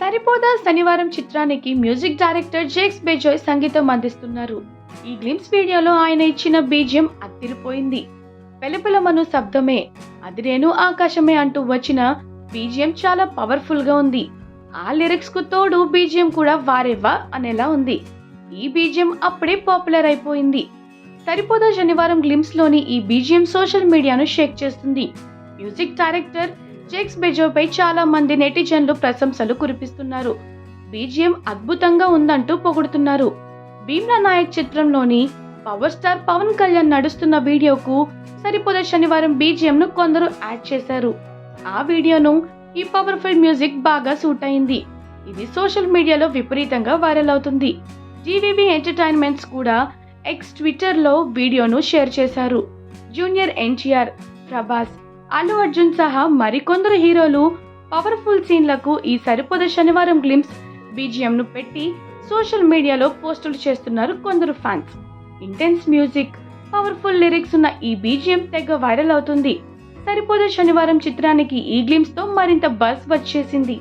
సరిపోదా శనివారం చిత్రానికి music director Jakes Bejoy సంగీతం అందిస్తున్నారు. ఈ గ్లిమ్స్ వీడియోలో ఆయన ఇచ్చిన బీజియం అదిరిపోయింది. పెలుపెలమను శబ్దమే అదిరేను ఆకాశమే అంటూ వచ్చిన బీజియం చాలా పవర్ఫుల్ గా ఉంది. ఆ లిరిక్స్ కు తోడు బీజియం కూడా వారేవా అనేలా ఉంది. ఈ బీజియం అప్పుడే పాపులర్ అయిపోయింది. సరిపోదా శనివారం గ్లిమ్స్ లోని ఈ బీజియం సోషల్ మీడియాను షేక్ చేస్తుంది. మ్యూజిక్ డైరెక్టర్ జేక్స్ బెజోయ్ పై చాలా మంది నెటిజన్లు ప్రశంసలు కురిపిస్తున్నారు. బీజియం అద్భుతంగా ఉందంటూ పొగుడుతున్నారు. భీమ్లా నాయక్ చిత్రంలోని పవర్ స్టార్ పవన్ కళ్యాణ్ నడుస్తున్న వీడియోకు సరిపోదా శనివారం బీజియం ను కొందరు యాడ్ చేశారు. ఆ వీడియోను ఈ పవర్ఫుల్ మ్యూజిక్ బాగా సూట్ అయింది. ఇది సోషల్ మీడియాలో విపరీతంగా వైరల్ అవుతుంది. జీవీవీ ఎంటర్టైన్మెంట్స్ కూడా ఎక్స్ ట్విట్టర్ లో వీడియోను షేర్ చేశారు. జూనియర్ ఎన్టీఆర్, ప్రభాస్, అల్లు అర్జున్ సహా మరికొందరు హీరోలు పవర్ఫుల్ సీన్లకు ఈ సరిపోదా శనివారం గ్లిమ్స్ బీజియం ను పెట్టి సోషల్ మీడియాలో పోస్టులు చేస్తున్నారు కొందరు fans. Intense music, powerful lyrics ఉన్న ఈ బీజియం తెగ వైరల్ అవుతుంది. సరిపోదా శనివారం చిత్రానికి ఈ గ్లిమ్స్ తో మరింత బజ్ వచ్చేసింది.